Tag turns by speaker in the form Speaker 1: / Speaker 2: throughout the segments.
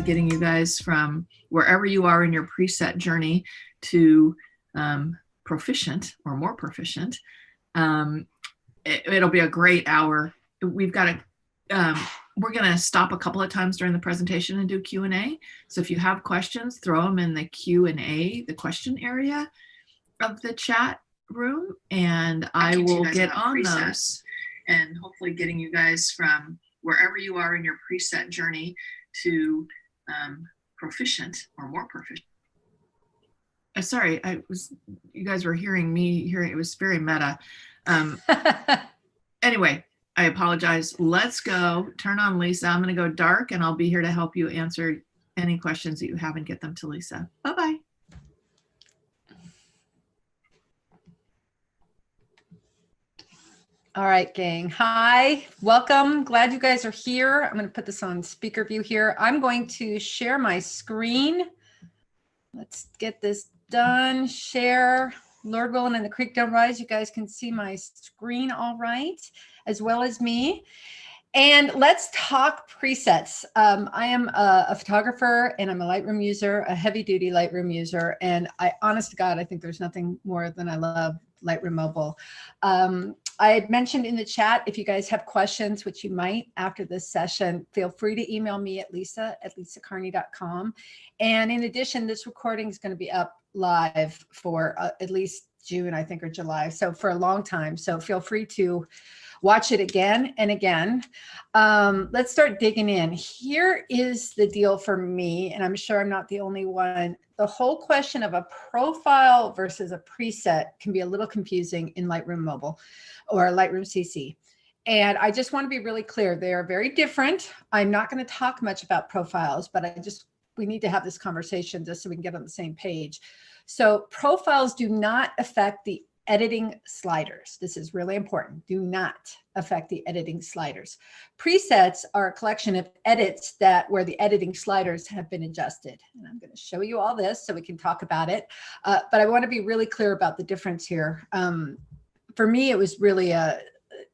Speaker 1: getting you guys from wherever you are in your preset journey to proficient or more proficient. It'll be a great hour. We've got we're going to stop a couple of times during the presentation and do Q&A. So if you have questions, throw them in the Q&A, the question area of the chat room, and I will get on those, and hopefully getting you guys from wherever you are in your preset journey to proficient or more proficient. Sorry, you guys were hearing me hearing, it was very meta. Anyway, I apologize. Let's go. Turn on Lisa. I'm going to go dark, and I'll be here to help you answer any questions that you have and get them to Lisa. Bye-bye.
Speaker 2: All right, gang. Hi, welcome. Glad you guys are here. I'm going to put this on speaker view here. I'm going to share my screen. Let's get this done. Share. Lord willing and the creek don't rise. You guys can see my screen all right, as well as me. And let's talk presets. I am a photographer and I'm a Lightroom user, a heavy duty Lightroom user. And honest to God, I think there's nothing more than I love Lightroom Mobile. I had mentioned in the chat, if you guys have questions, which you might after this session, feel free to email me at lisa@lisacarney.com. And in addition, this recording is going to be up live for at least June, I think, or July. So for a long time. So feel free to watch it again and again. Let's start digging in. Here is the deal for me, and I'm sure I'm not the only one. The whole question of a profile versus a preset can be a little confusing in Lightroom Mobile or Lightroom CC. And I just want to be really clear. They are very different. I'm not going to talk much about profiles, but we need to have this conversation just so we can get on the same page. So profiles do not affect the editing sliders. This is really important. Do not affect the editing sliders. Presets are a collection of edits where the editing sliders have been adjusted. And I'm going to show you all this so we can talk about it. But I want to be really clear about the difference here. For me, it was really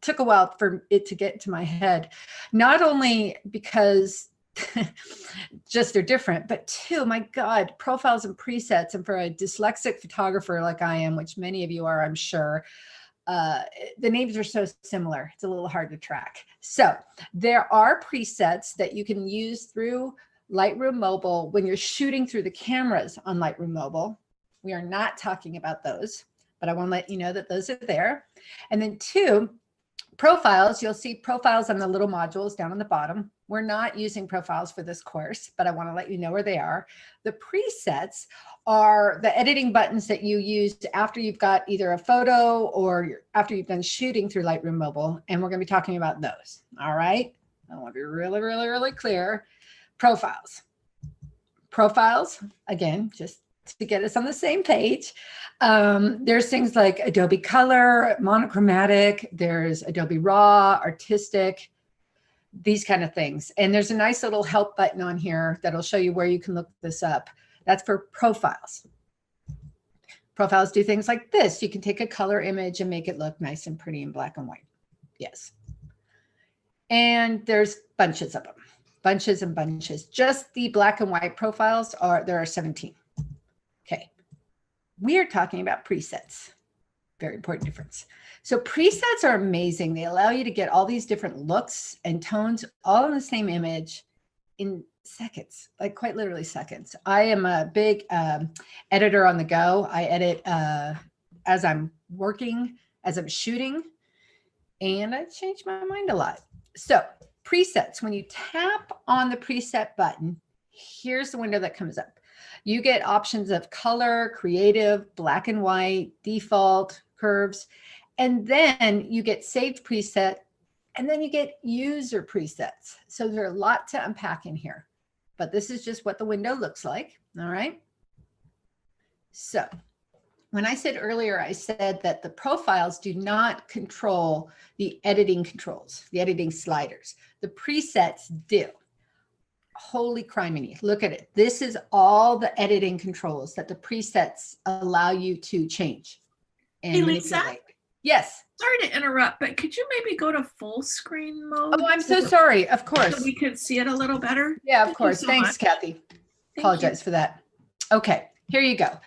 Speaker 2: took a while for it to get into my head, not only because just they're different, but two, my God, profiles and presets. And for a dyslexic photographer like I am, which many of you are, I'm sure, the names are so similar. It's a little hard to track. So there are presets that you can use through Lightroom Mobile when you're shooting through the cameras on Lightroom Mobile. We are not talking about those, but I want to let you know that those are there. And then two, profiles, you'll see profiles on the little modules down on the bottom. We're not using profiles for this course, but I want to let you know where they are. The presets are the editing buttons that you use after you've got either a photo or after you've done shooting through Lightroom Mobile. And we're going to be talking about those. All right. I want to be really, really, really clear. Profiles. Profiles, again, just to get us on the same page. There's things like Adobe Color, monochromatic, there's Adobe Raw, artistic, these kind of things. And there's a nice little help button on here that'll show you where you can look this up. That's for profiles. Profiles do things like this. You can take a color image and make it look nice and pretty in black and white. Yes. And there's bunches of them, bunches and bunches. Just the black and white profiles there are 17. Okay, we are talking about presets. Very important difference. So presets are amazing. They allow you to get all these different looks and tones all in the same image in seconds, like quite literally seconds. I am a big editor on the go. I edit as I'm working, as I'm shooting, and I changed my mind a lot. So presets, when you tap on the preset button, here's the window that comes up. You get options of color, creative, black and white, default, curves, and then you get saved preset, and then you get user presets. So there's a lot to unpack in here, but this is just what the window looks like. All right. So when I said earlier, I said that the profiles do not control the editing controls, the editing sliders. The presets do. Holy criminy, look at it. This is all the editing controls that the presets allow you to change and
Speaker 3: hey, Lisa,
Speaker 2: manipulate. Yes.
Speaker 1: Sorry to interrupt, but could you maybe go to full screen mode
Speaker 2: Oh, I'm so sorry. Of
Speaker 1: so
Speaker 2: course.
Speaker 1: we could see it a little better?
Speaker 2: Yeah, of
Speaker 1: Thank you
Speaker 2: course.
Speaker 1: so
Speaker 2: Thanks,
Speaker 1: much.
Speaker 2: Kathy.
Speaker 1: Thank
Speaker 2: Apologize
Speaker 1: you.
Speaker 2: for that. Okay, here you go.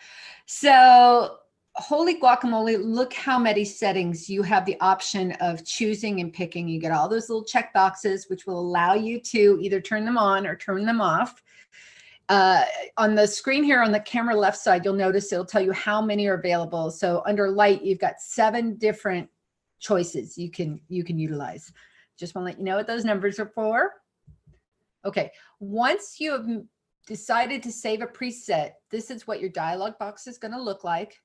Speaker 2: So holy guacamole, look how many settings you have the option of choosing and picking. You get all those little check boxes, which will allow you to either turn them on or turn them off. On the screen here on the camera left side, you'll notice it'll tell you how many are available. So under light, you've got 7 different choices you can utilize. Just want to let you know what those numbers are for. Okay, once you have decided to save a preset, this is what your dialog box is going to look like.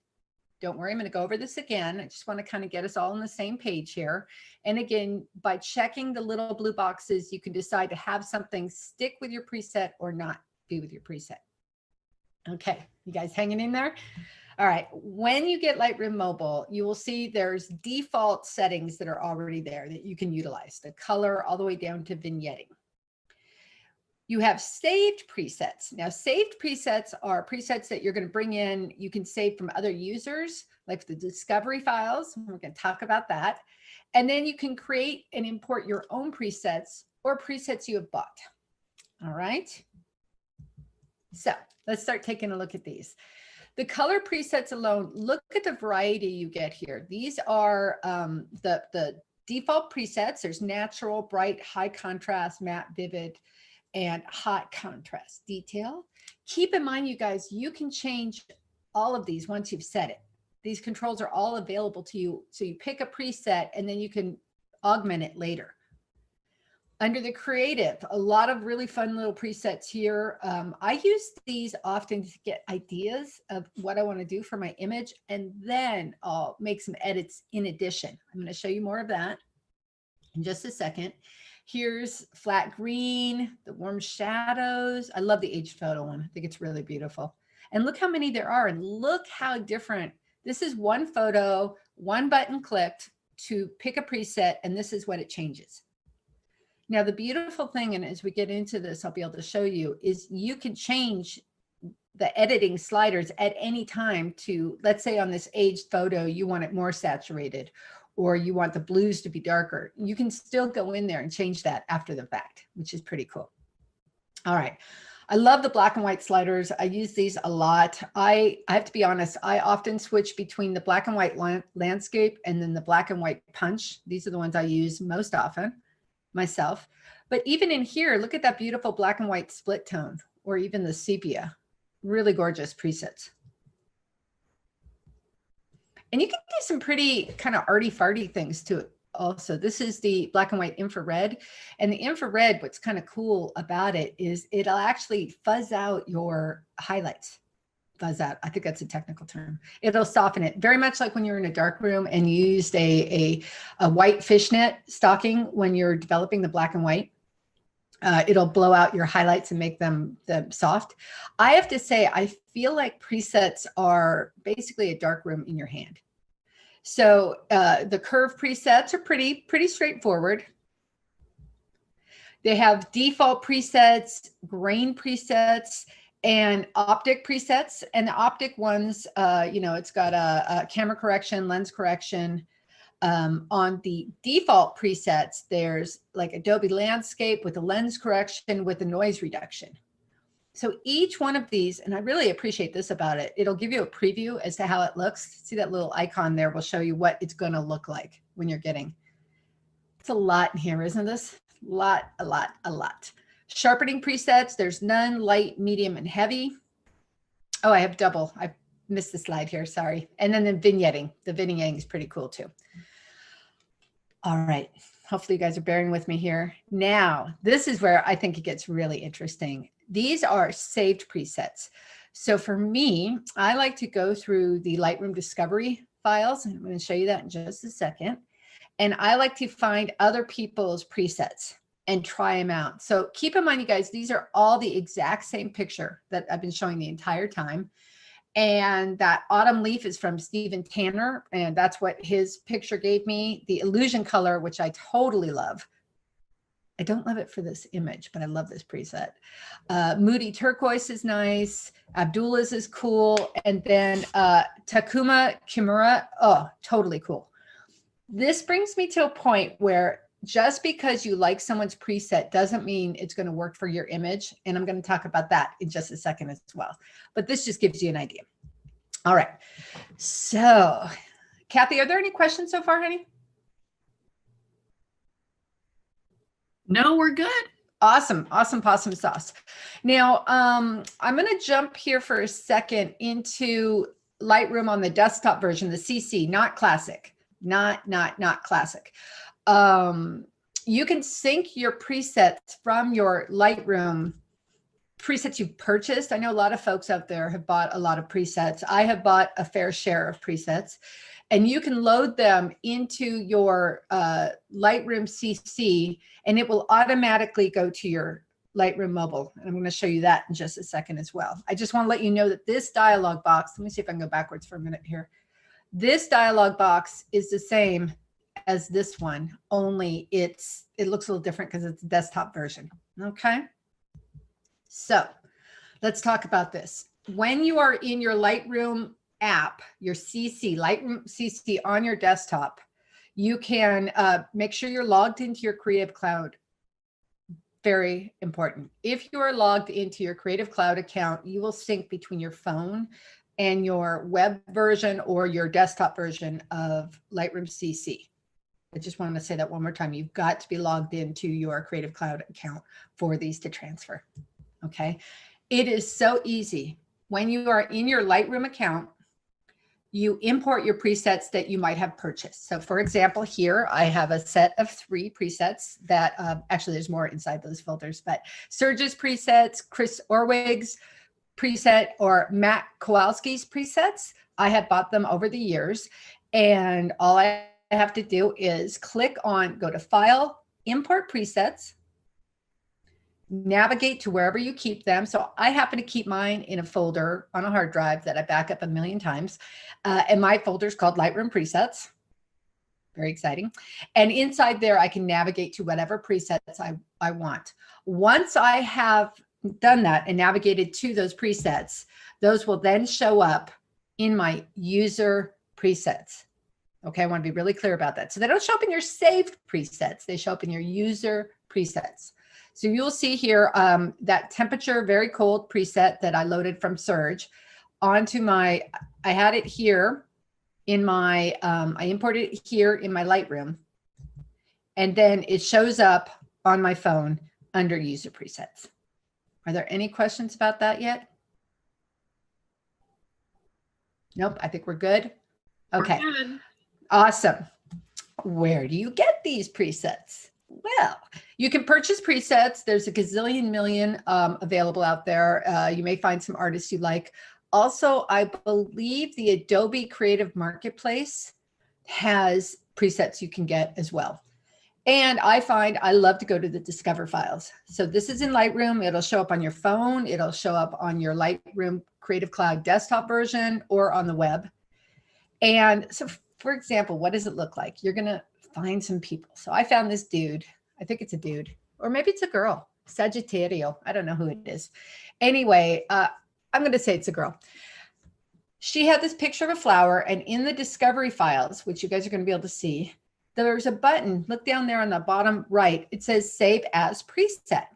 Speaker 2: Don't worry, I'm going to go over this again. I just want to kind of get us all on the same page here. And again, by checking the little blue boxes, you can decide to have something stick with your preset or not be with your preset. Okay, you guys hanging in there? All right, when you get Lightroom Mobile, you will see there's default settings that are already there that you can utilize, the color all the way down to vignetting. You have saved presets. Now, saved presets are presets that you're going to bring in. You can save from other users, like the discovery files. We're going to talk about that. And then you can create and import your own presets or presets you have bought. All right. So let's start taking a look at these. The color presets alone, look at the variety you get here. These are the default presets. There's natural, bright, high contrast, matte, vivid, and hot contrast detail. Keep in mind, you guys, you can change all of these once you've set it. These controls are all available to you. So you pick a preset and then you can augment it later. Under the creative, a lot of really fun little presets here. I use these often to get ideas of what I want to do for my image, and then I'll make some edits in addition. I'm going to show you more of that in just a second. Here's flat green, the warm shadows. I love the aged photo one. I think it's really beautiful. And look how many there are, and look how different. This is one photo, one button clicked to pick a preset, and this is what it changes. Now, the beautiful thing, and as we get into this, I'll be able to show you, is you can change the editing sliders at any time to, let's say on this aged photo, you want it more saturated, or you want the blues to be darker. You can still go in there and change that after the fact, which is pretty cool. All right. I love the black and white sliders. I use these a lot. I have to be honest, I often switch between the black and white landscape and then the black and white punch. These are the ones I use most often myself. But even in here, look at that beautiful black and white split tone, or even the sepia. Really gorgeous presets. And you can do some pretty kind of arty farty things to it also. This is the black and white infrared. And the infrared, what's kind of cool about it is it'll actually fuzz out your highlights. Fuzz out, I think that's a technical term. It'll soften it, very much like when you're in a dark room and you used a white fishnet stocking when you're developing the black and white. It'll blow out your highlights and make them soft. I have to say, I feel like presets are basically a dark room in your hand. So the curve presets are pretty straightforward. They have default presets, grain presets, and optic presets. And the optic ones, you know, it's got a camera correction, lens correction. On the default presets, there's like Adobe Landscape with the lens correction with the noise reduction. So each one of these, and I really appreciate this about it, it'll give you a preview as to how it looks. See that little icon there will show you what it's going to look like when you're getting. It's a lot in here, isn't this? A lot. Sharpening presets, there's none, light, medium, and heavy. Oh, I have double. I missed the slide here, sorry. And then the vignetting. The vignetting is pretty cool too. All right, hopefully you guys are bearing with me here. Now, this is where I think it gets really interesting. These are saved presets. So for me, I like to go through the Lightroom discovery files. I'm going to show you that in just a second. And I like to find other people's presets and try them out. So keep in mind, you guys, these are all the exact same picture that I've been showing the entire time. And that autumn leaf is from Stephen Tanner, and that's what his picture gave me. The illusion color, which I totally love. I don't love it for this image, but I love this preset. Moody turquoise is nice. Abdullah's is cool. And then Takuma Kimura, oh, totally cool. This brings me to a point where just because you like someone's preset doesn't mean it's going to work for your image. And I'm going to talk about that in just a second as well. But this just gives you an idea. All right. So, Kathy, are there any questions so far, honey?
Speaker 1: No, we're good.
Speaker 2: Awesome. Awesome possum sauce. Now, I'm going to jump here for a second into Lightroom on the desktop version, the CC, not classic, not classic. You can sync your presets from your Lightroom presets you've purchased. I know a lot of folks out there have bought a lot of presets. I have bought a fair share of presets, and you can load them into your Lightroom CC, and it will automatically go to your Lightroom mobile. And I'm going to show you that in just a second as well. I just want to let you know that this dialog box, let me see if I can go backwards for a minute here. This dialog box is the same as this one, only it looks a little different because it's a desktop version. Okay. So let's talk about this. When you are in your Lightroom app, your CC, Lightroom CC on your desktop, you can make sure you're logged into your Creative Cloud. Very important. If you are logged into your Creative Cloud account, you will sync between your phone and your web version or your desktop version of Lightroom CC. I just want to say that one more time. You've got to be logged into your Creative Cloud account for these to transfer. Okay. It is so easy. When you are in your Lightroom account, you import your presets that you might have purchased. So for example, here I have a set of 3 presets that actually there's more inside those folders, but Serge's presets, Chris Orwig's preset, or Matt Kowalski's presets. I have bought them over the years, and all I have to do is click on, go to File, Import Presets, navigate to wherever you keep them. So I happen to keep mine in a folder on a hard drive that I back up a million times. And my folder is called Lightroom Presets. Very exciting. And inside there, I can navigate to whatever presets I want. Once I have done that and navigated to those presets, those will then show up in my user presets. Okay, I want to be really clear about that. So they don't show up in your saved presets. They show up in your user presets. So you'll see here that temperature, very cold preset that I loaded from Surge onto my, I had it here in my, I imported it here in my Lightroom, and then it shows up on my phone under user presets. Are there any questions about that yet? Nope, I think we're good. Okay,
Speaker 1: We're good.
Speaker 2: Awesome. Where do you get these presets? Well, you can purchase presets. There's a gazillion million available out there. You may find some artists you like. Also, I believe the Adobe Creative Marketplace has presets you can get as well. And I find I love to go to the Discover files. So this is in Lightroom. It'll show up on your phone. It'll show up on your Lightroom Creative Cloud desktop version or on the web. And so, for example, what does it look like? You're going to find some people. So I found this dude. I think it's a dude, or maybe it's a girl. Sagittario. I don't know who it is. Anyway, I'm going to say it's a girl. She had this picture of a flower, and in the discovery files, which you guys are going to be able to see, there's a button. Look down there on the bottom right. It says Save as Preset.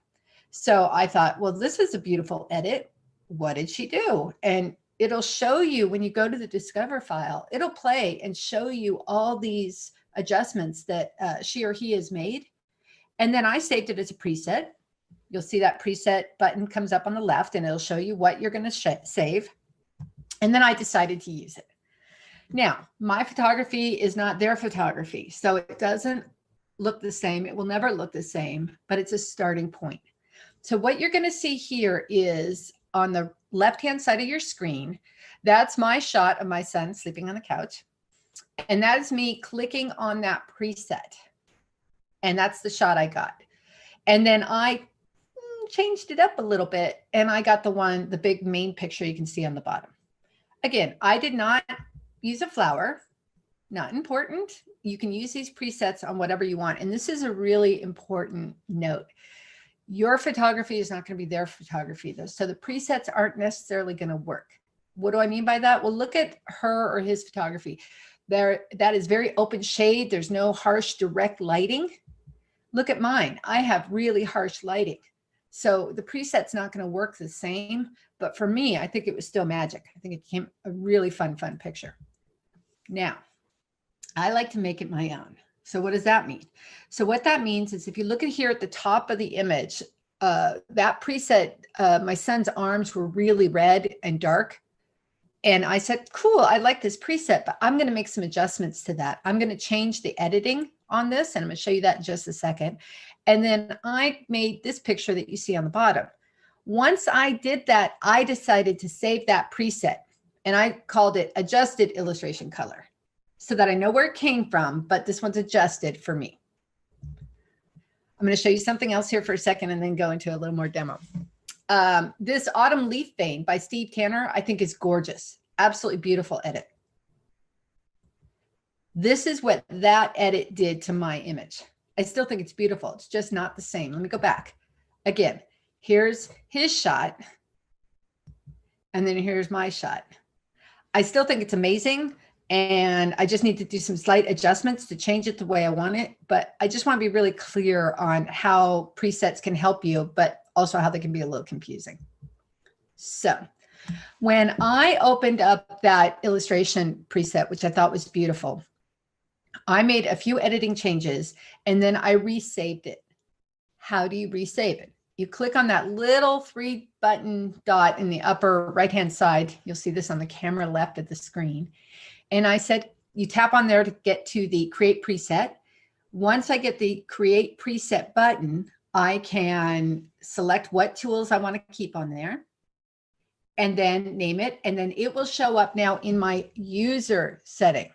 Speaker 2: So I thought, well, this is a beautiful edit. What did she do? And it'll show you when you go to the Discover file, it'll play and show you all these adjustments that she or he has made. And then I saved it as a preset. You'll see that preset button comes up on the left, and it'll show you what you're going to save. And then I decided to use it. Now, my photography is not their photography, so it doesn't look the same. It will never look the same, but it's a starting point. So what you're going to see here is on the left-hand side of your screen, that's my shot of my son sleeping on the couch. And that is me clicking on that preset. And that's the shot I got. And then I changed it up a little bit, and I got the big main picture you can see on the bottom. Again, I did not use a flower, not important. You can use these presets on whatever you want. And this is a really important note. Your photography is not going to be their photography, though. So the presets aren't necessarily going to work. What do I mean by that? Well, look at her or his photography. There, that is very open shade. There's no harsh direct lighting. Look at mine. I have really harsh lighting. So the preset's not going to work the same. But for me, I think it was still magic. I think it became a really fun picture. Now, I like to make it my own. So what does that mean? So what that means is if you look at here at the top of the image, that preset, my son's arms were really red and dark. And I said, cool, I like this preset, but I'm going to make some adjustments to that. I'm going to change the editing on this, and I'm going to show you that in just a second. And then I made this picture that you see on the bottom. Once I did that, I decided to save that preset, and I called it adjusted illustration color so that I know where it came from, but this one's adjusted for me. I'm going to show you something else here for a second and then go into a little more demo. This Autumn Leaf Vein by Steve Tanner, I think is gorgeous. Absolutely beautiful edit. This is what that edit did to my image. I still think it's beautiful. It's just not the same. Let me go back. Again, here's his shot. And then here's my shot. I still think it's amazing. And I just need to do some slight adjustments to change it the way I want it. But I just want to be really clear on how presets can help you, but also how they can be a little confusing. So when I opened up that illustration preset, which I thought was beautiful, I made a few editing changes and then I resaved it. How do you resave it? You click on that little 3-button dot in the upper right-hand side. You'll see this on the camera left of the screen. And I said, you tap on there to get to the create preset. Once I get the create preset button, I can select what tools I want to keep on there and then name it. And then it will show up now in my user setting.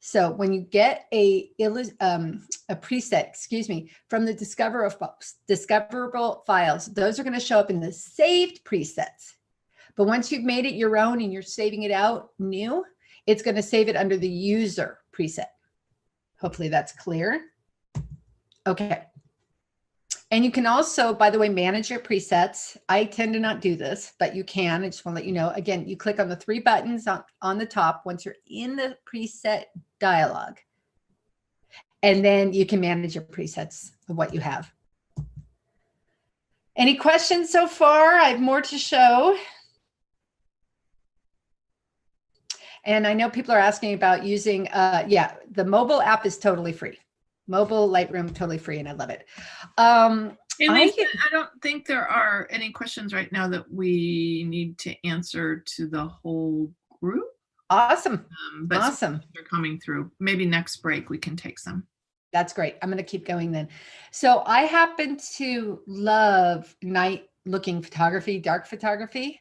Speaker 2: So when you get a preset, excuse me, from the discoverable files, those are going to show up in the saved presets. But once you've made it your own and you're saving it out new, it's going to save it under the user preset. Hopefully that's clear. Okay. And you can also, by the way, manage your presets. I tend to not do this, but you can. I just want to let you know. Again, you click on the 3 buttons on the top once you're in the preset dialog. And then you can manage your presets of what you have. Any questions so far? I have more to show. And I know people are asking about using, yeah, the mobile app is totally free. Mobile Lightroom, totally free, and I love it.
Speaker 1: Hey, Lisa, I don't think there are any questions right now that we need to answer to the whole group.
Speaker 2: Awesome.
Speaker 1: But
Speaker 2: awesome.
Speaker 1: They're coming through. Maybe next break we can take some.
Speaker 2: That's great. I'm going to keep going then. So I happen to love night looking photography, dark photography.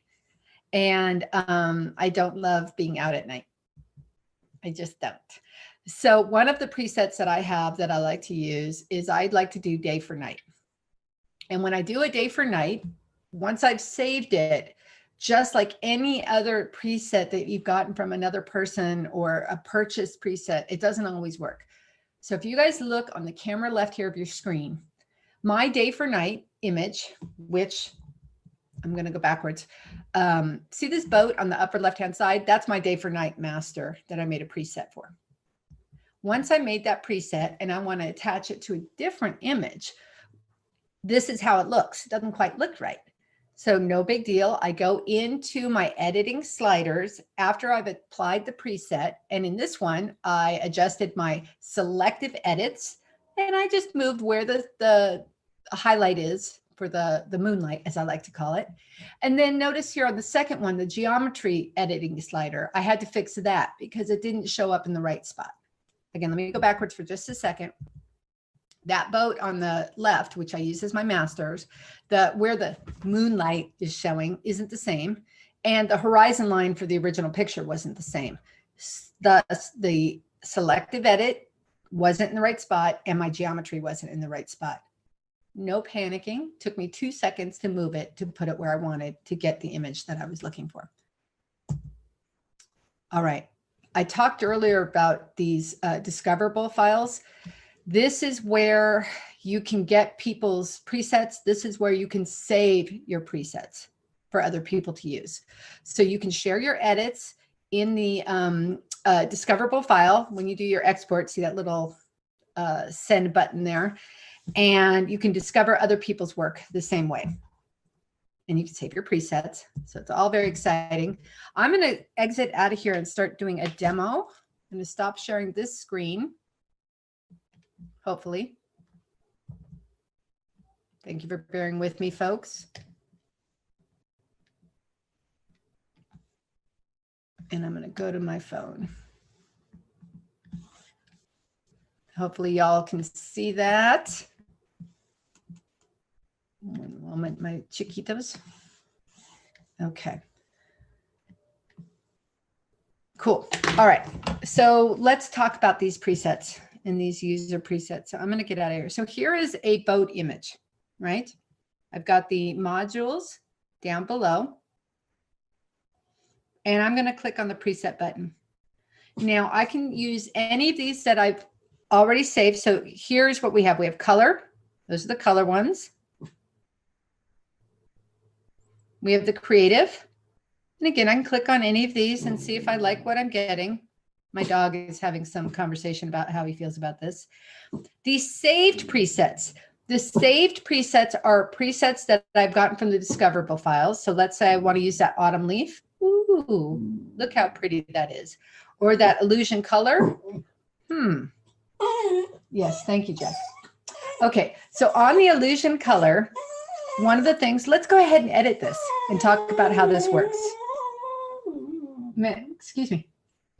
Speaker 2: And I don't love being out at night. I just don't. So one of the presets that I have that I like to use is I'd like to do day for night. And when I do a day for night, once I've saved it, just like any other preset that you've gotten from another person or a purchased preset, it doesn't always work. So if you guys look on the camera left here of your screen, my day for night image, which I'm going to go backwards. See this boat on the upper left-hand side? That's my day for night master that I made a preset for. Once I made that preset and I want to attach it to a different image, this is how it looks. It doesn't quite look right. So no big deal. I go into my editing sliders after I've applied the preset. And in this one, I adjusted my selective edits and I just moved where the highlight is for the moonlight, as I like to call it. And then notice here on the second one, the geometry editing slider, I had to fix that because it didn't show up in the right spot. Again, let me go backwards for just a second. That boat on the left, which I use as my masters, where the moonlight is showing isn't the same. And the horizon line for the original picture wasn't the same. Thus, the selective edit wasn't in the right spot and my geometry wasn't in the right spot. No panicking. Took me 2 seconds to move it to put it where I wanted to get the image that I was looking for. All right. I talked earlier about these discoverable files. This is where you can get people's presets. This is where you can save your presets. for other people to use. So you can share your edits in the discoverable file. When you do your export, see that little send button there, and you can discover other people's work the same way. And you can save your presets. So it's all very exciting. I'm going to exit out of here and start doing a demo. I'm going to stop sharing this screen, hopefully. Thank you for bearing with me, folks. And I'm going to go to my phone. Hopefully y'all can see that. One moment, my chiquitos. Okay. Cool. All right. So let's talk about these presets and these user presets. So I'm going to get out of here. So here is a boat image, right? I've got the modules down below. And I'm going to click on the preset button. Now I can use any of these that I've already saved. So here's what we have. We have color. Those are the color ones. We have the creative. And again, I can click on any of these and see if I like what I'm getting. My dog is having some conversation about how he feels about this. These saved presets. The saved presets are presets that I've gotten from the discoverable files. So let's say I want to use that autumn leaf. Ooh, look how pretty that is. Or that illusion color. Yes, thank you, Jeff. Okay, so on the illusion color, one of the things, let's go ahead and edit this and talk about how this works. Excuse me.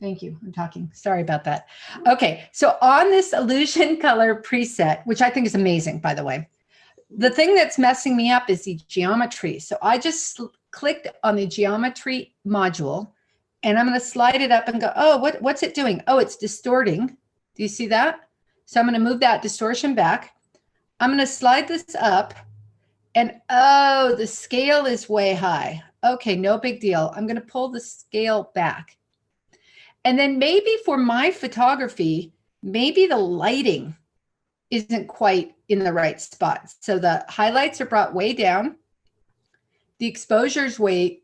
Speaker 2: Thank you. I'm talking. Sorry about that. Okay, so on this illusion color preset, which I think is amazing, by the way, the thing that's messing me up is the geometry. So I just clicked on the geometry module, and I'm going to slide it up and go, oh, what's it doing? Oh, it's distorting. Do you see that? So I'm going to move that distortion back. I'm going to slide this up, and oh, the scale is way high. Okay, no big deal. I'm going to pull the scale back. And then maybe for my photography, maybe the lighting isn't quite in the right spot. So the highlights are brought way down. The exposure is way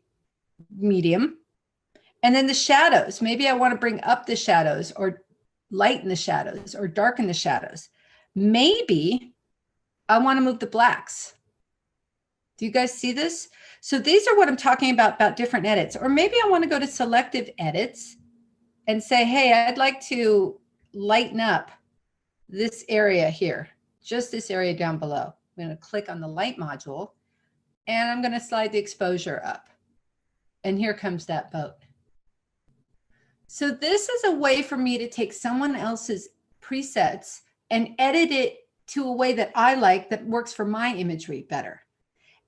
Speaker 2: medium. And then the shadows, maybe I want to bring up the shadows or lighten the shadows or darken the shadows. Maybe I want to move the blacks. Do you guys see this? So these are what I'm talking about different edits. Or maybe I want to go to selective edits and say, hey, I'd like to lighten up this area here, just this area down below. I'm going to click on the light module, and I'm going to slide the exposure up. And here comes that boat. So this is a way for me to take someone else's presets and edit it to a way that I like, that works for my imagery better.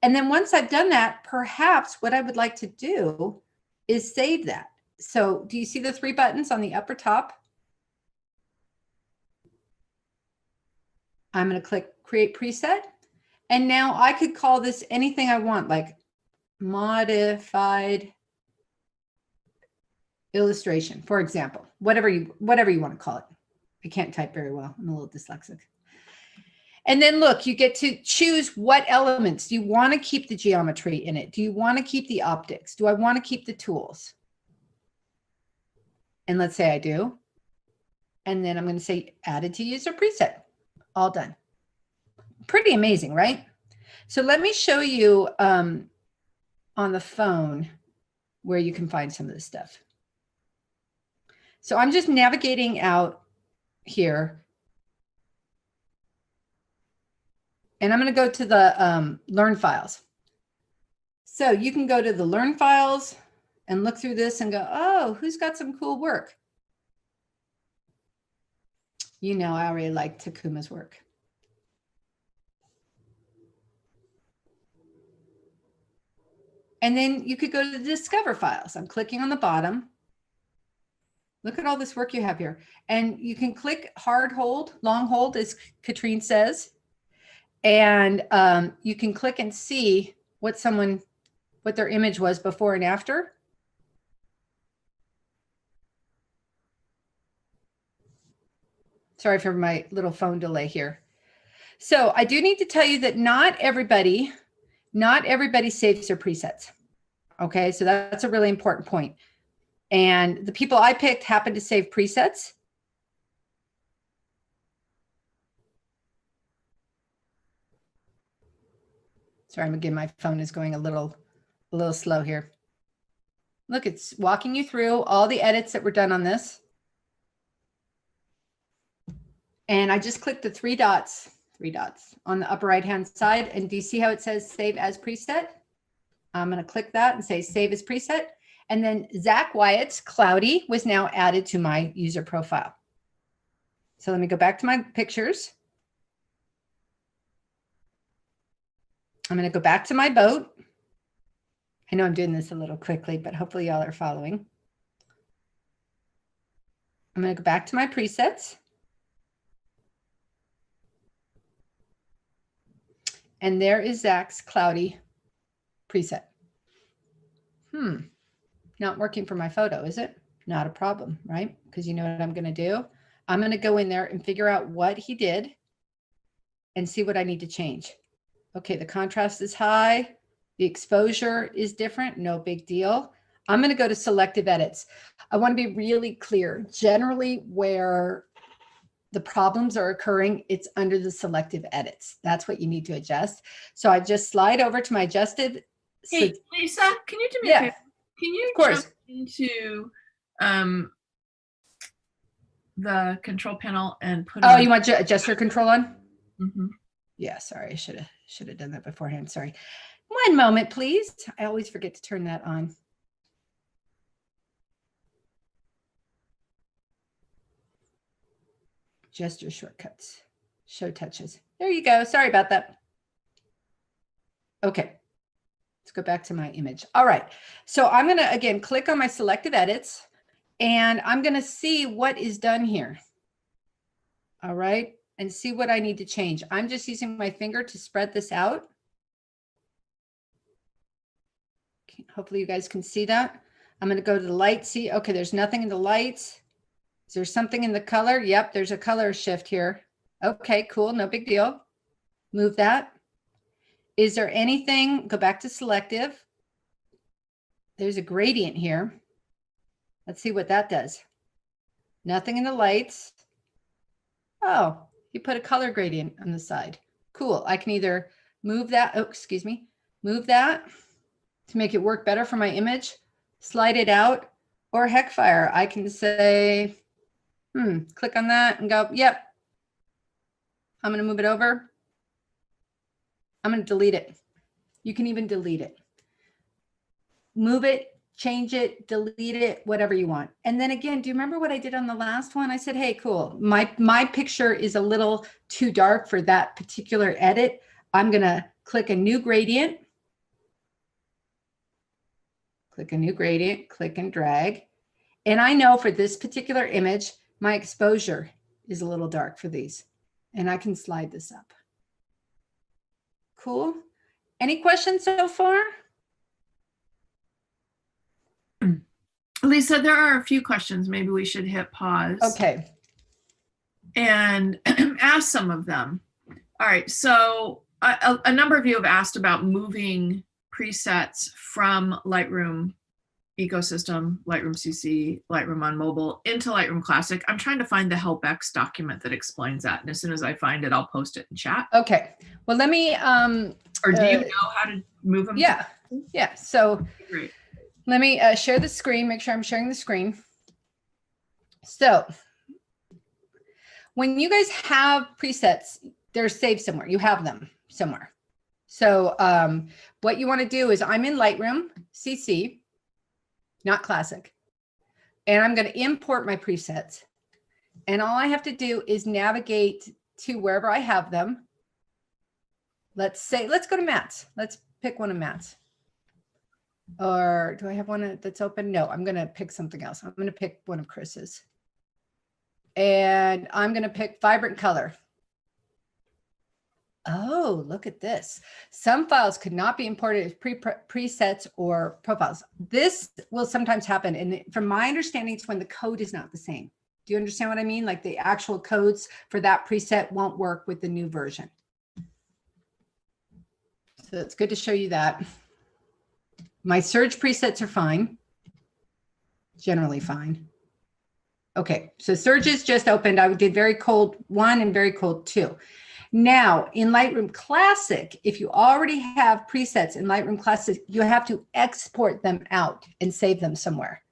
Speaker 2: And then once I've done that, perhaps what I would like to do is save that. So do you see the three buttons on the upper top? I'm going to click create preset. And now I could call this anything I want, like modified illustration, for example, whatever you want to call it. I can't type very well. I'm a little dyslexic. And then look, you get to choose what elements. Do you want to keep the geometry in it? Do you want to keep the optics? Do I want to keep the tools? And let's say I do. And then I'm going to say added to user preset. All done. Pretty amazing, right? So let me show you on the phone where you can find some of this stuff. So I'm just navigating out here. And I'm going to go to the Learn Files. So you can go to the Learn Files and look through this and go, oh, who's got some cool work? You know, I already like Takuma's work. And then you could go to the Discover Files. I'm clicking on the bottom. Look at all this work you have here. And you can click hard hold, long hold, as Katrine says. And you can click and see what their image was before and after. Sorry for my little phone delay here. So I do need to tell you that not everybody saves their presets. Okay, so that's a really important point. And the people I picked happened to save presets. Sorry, again, my phone is going a little slow here. Look, it's walking you through all the edits that were done on this. And I just clicked the three dots on the upper right-hand side. And do you see how it says save as preset? I'm going to click that and say save as preset. And then Zach Wyatt's Cloudy was now added to my user profile. So let me go back to my pictures. I'm going to go back to my boat. I know I'm doing this a little quickly, but hopefully y'all are following. I'm going to go back to my presets. And there is Zach's Cloudy preset. Not working for my photo, is it? Not a problem, right? Because you know what I'm going to do? I'm going to go in there and figure out what he did and see what I need to change. Okay, the contrast is high. The exposure is different. No big deal. I'm going to go to selective edits. I want to be really clear. Generally, where the problems are occurring, it's under the selective edits. That's what you need to adjust. So I just slide over to my adjusted.
Speaker 1: Hey, Lisa, can you do me a favor? Can you jump into the control panel and put
Speaker 2: you want gesture control on?
Speaker 1: Mm-hmm.
Speaker 2: Yeah, sorry, I should have done that beforehand. Sorry. One moment, please. I always forget to turn that on. Gesture shortcuts, show touches. There you go. Sorry about that. Okay, let's go back to my image. All right, so I'm going to, again, click on my selective edits, and I'm going to see what is done here. All right, and see what I need to change. I'm just using my finger to spread this out. Hopefully you guys can see that. I'm going to go to the light. See, okay, there's nothing in the lights. Is there something in the color? Yep, there's a color shift here. Okay, cool, no big deal. Move that. Is there anything? Go back to selective. There's a gradient here. Let's see what that does. Nothing in the lights. Oh, you put a color gradient on the side. Cool. I can either move that. Oh, excuse me. Move that to make it work better for my image. Slide it out, or heck fire. I can say, click on that and go, yep. I'm going to move it over. I'm going to delete it. You can even delete it. Move it, change it, delete it, whatever you want. And then again, do you remember what I did on the last one? I said, hey, cool. My picture is a little too dark for that particular edit. I'm going to click a new gradient. Click a new gradient, click and drag. And I know for this particular image, my exposure is a little dark for these. And I can slide this up. Cool. Any questions so far?
Speaker 1: Lisa, there are a few questions. Maybe we should hit pause.
Speaker 2: Okay.
Speaker 1: And ask some of them. All right. So a number of you have asked about moving presets from Lightroom ecosystem, Lightroom CC, Lightroom on mobile into Lightroom Classic. I'm trying to find the HelpX document that explains that. And as soon as I find it, I'll post it in chat.
Speaker 2: Okay. Well, let me,
Speaker 1: or do you know how to move them?
Speaker 2: Yeah. Yeah. So
Speaker 1: great.
Speaker 2: Let me share the screen, make sure I'm sharing the screen. So when you guys have presets, they're saved somewhere. You have them somewhere. So what you want to do is I'm in Lightroom CC, not Classic, and I'm going to import my presets. And all I have to do is navigate to wherever I have them. Let's go to Matt's. Let's pick one of Matt's. Or do I have one that's open? No, I'm going to pick something else. I'm going to pick one of Chris's. And I'm going to pick vibrant color. Oh, look at this. Some files could not be imported as presets or profiles. This will sometimes happen. And from my understanding, it's when the code is not the same. Do you understand what I mean? Like the actual codes for that preset won't work with the new version. So it's good to show you that. My surge presets are fine, generally fine. Okay, so surges just opened. I did very cold 1 and very cold 2. Now in Lightroom Classic, if you already have presets in Lightroom Classic, you have to export them out and save them somewhere.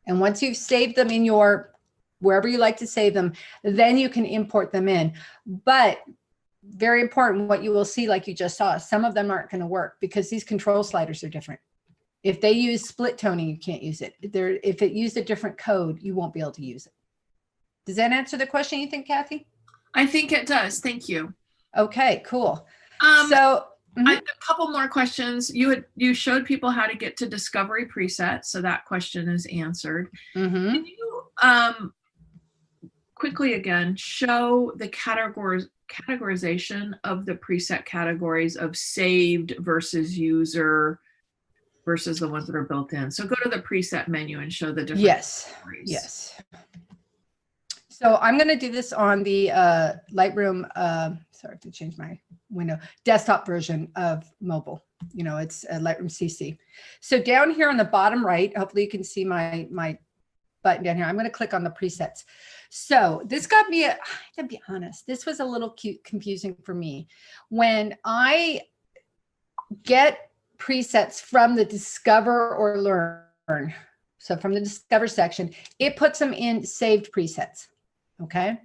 Speaker 2: And once you've saved them in your, wherever you like to save them, then you can import them in. But very important, what you will see, like you just saw, some of them aren't going to work because these control sliders are different. If they use split toning, you can't use it. If it used a different code, you won't be able to use it. Does that answer the question, you think, Kathy?
Speaker 1: I think it does. Thank you.
Speaker 2: Okay, cool.
Speaker 1: So a couple more questions. You showed people how to get to discovery presets, so that question is answered. Can you quickly again show the categorization of the preset categories of saved versus user versus the ones that are built in? So go to the preset menu and show the different categories.
Speaker 2: Yes. So I'm going to do this on the Lightroom, sorry, I have to change my window, desktop version of mobile. You know, it's a Lightroom CC. So down here on the bottom right, hopefully you can see my button down here. I'm going to click on the presets. So this got me, I have to be honest, this was a little confusing for me. When I get presets from the Discover or Learn, so from the Discover section, it puts them in saved presets. Okay.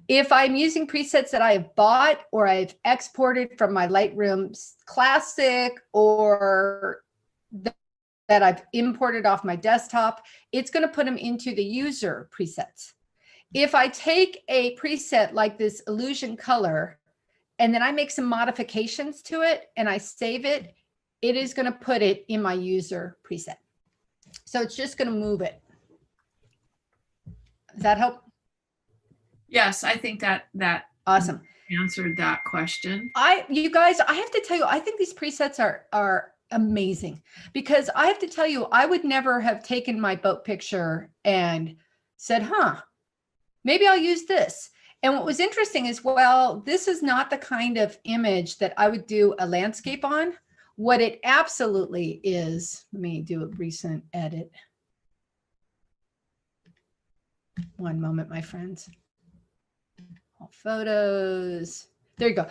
Speaker 2: If I'm using presets that I have bought or I've exported from my Lightroom Classic or that I've imported off my desktop, it's going to put them into the user presets. If I take a preset like this illusion color and then I make some modifications to it and I save it, it is going to put it in my user preset. So it's just going to move it. Does that help?
Speaker 1: Yes, I think that
Speaker 2: awesome
Speaker 1: answered that question.
Speaker 2: You guys, I have to tell you, I think these presets are amazing because I have to tell you, I would never have taken my boat picture and said, maybe I'll use this. And what was interesting is, well, this is not the kind of image that I would do a landscape on. What it absolutely is, let me do a recent edit. One moment, my friends. All photos. There you go.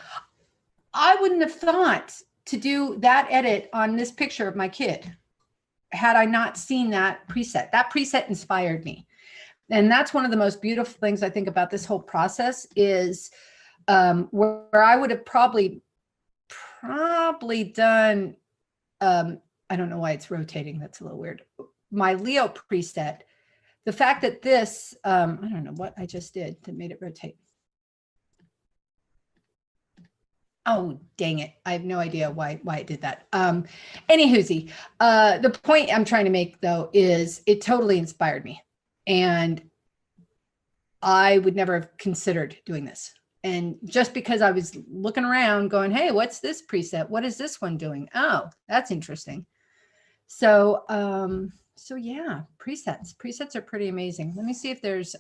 Speaker 2: I wouldn't have thought to do that edit on this picture of my kid had I not seen that preset. That preset inspired me. And that's one of the most beautiful things I think about this whole process is where I would have probably done, I don't know why it's rotating. That's a little weird. My Leo preset, the fact that this, I don't know what I just did that made it rotate. Oh, dang it. I have no idea why it did that. Anywhoosie, the point I'm trying to make though, is it totally inspired me. And I would never have considered doing this. And just because I was looking around going, hey, what's this preset? What is this one doing? Oh, that's interesting. So, so yeah, presets are pretty amazing. Let me see if there's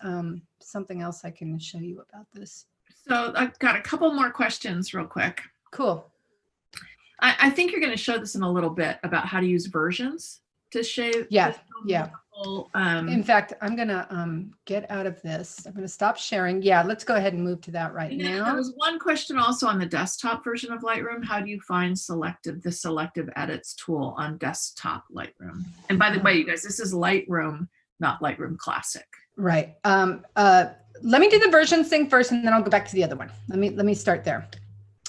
Speaker 2: something else I can show you about this.
Speaker 1: So I've got a couple more questions real quick.
Speaker 2: Cool.
Speaker 1: I think you're going to show this in a little bit about how to use versions to shave.
Speaker 2: Yeah. In fact, I'm going to get out of this. I'm going to stop sharing. Yeah, let's go ahead and move to that right now.
Speaker 1: There was one question also on the desktop version of Lightroom. How do you find the selective edits tool on desktop Lightroom? And by the way, you guys, this is Lightroom, not Lightroom Classic.
Speaker 2: Right. Let me do the versions thing first, and then I'll go back to the other one. Let me start there.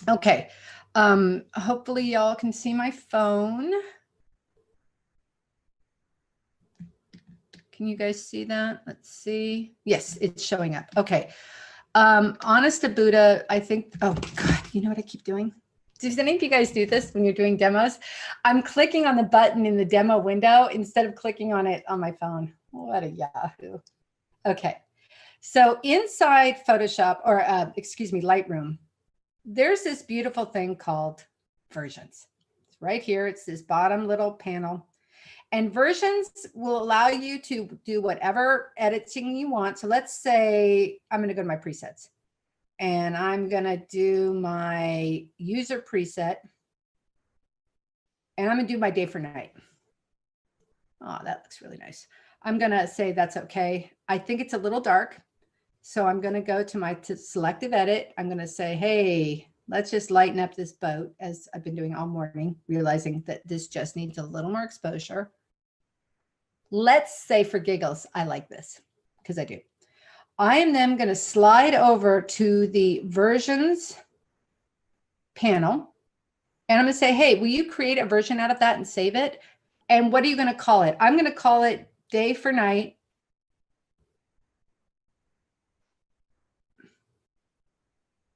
Speaker 2: Okay. Hopefully y'all can see my phone. Can you guys see that? Let's see. Yes, it's showing up. Okay. Honest to Buddha, I think, oh God, you know what I keep doing? Does any of you guys do this when you're doing demos? I'm clicking on the button in the demo window instead of clicking on it on my phone. What a Yahoo. Okay. So inside Photoshop, or excuse me, Lightroom, there's this beautiful thing called versions. It's right here. It's this bottom little panel. And versions will allow you to do whatever editing you want. So let's say I'm going to go to my presets. And I'm going to do my user preset. And I'm going to do my day for night. Oh, that looks really nice. I'm going to say that's okay. I think it's a little dark. So I'm going to go to my selective edit. I'm going to say, hey, let's just lighten up this boat, as I've been doing all morning, realizing that this just needs a little more exposure. Let's say for giggles, I like this because I do. I am then going to slide over to the versions panel. And I'm going to say, hey, will you create a version out of that and save it? And what are you going to call it? I'm going to call it day for night.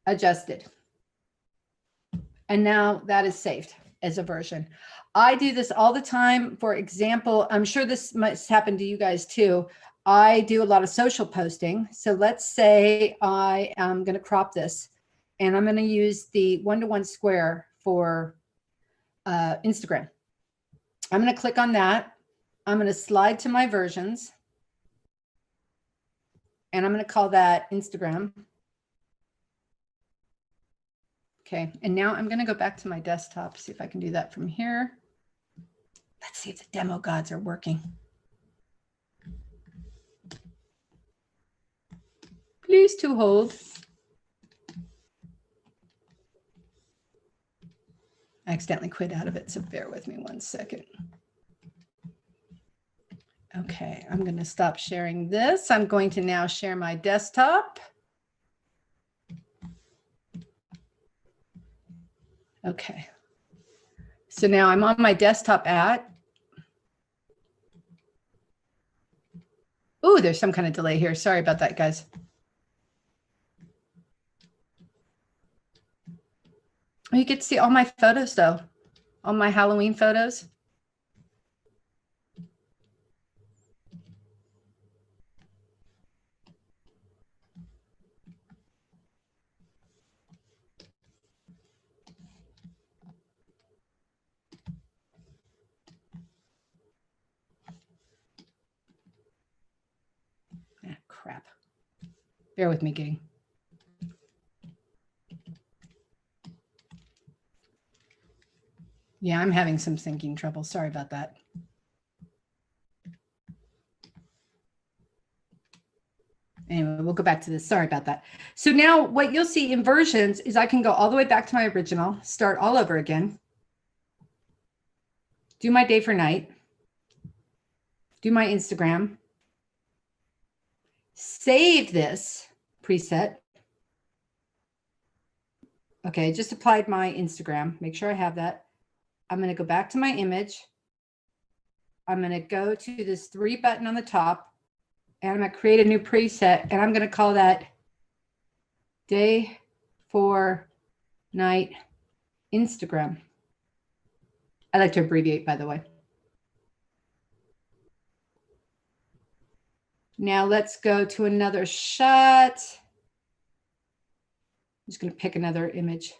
Speaker 2: Adjusted. And now that is saved as a version. I do this all the time. For example, I'm sure this must happen to you guys too. I do a lot of social posting. So let's say I am going to crop this and I'm going to use the 1-to-1 square for Instagram. I'm going to click on that. I'm going to slide to my versions and I'm going to call that Instagram. Okay, and now I'm going to go back to my desktop, see if I can do that from here. Let's see if the demo gods are working. Please to hold. I accidentally quit out of it, so bear with me 1 second. Okay, I'm going to stop sharing this. I'm going to now share my desktop. Okay, so now I'm on my desktop at. Oh, there's some kind of delay here. Sorry about that, guys. You get to see all my photos though, all my Halloween photos. Ah, crap. Bear with me, gang. Yeah, I'm having some syncing trouble. Sorry about that. Anyway, we'll go back to this. Sorry about that. So now what you'll see in versions is I can go all the way back to my original, start all over again, do my day for night, do my Instagram, save this preset. Okay, just applied my Instagram. Make sure I have that. I'm going to go back to my image. I'm going to go to this 3 button on the top and I'm going to create a new preset and I'm going to call that day for night Instagram. I like to abbreviate, by the way. Now let's go to another shot. I'm just going to pick another image.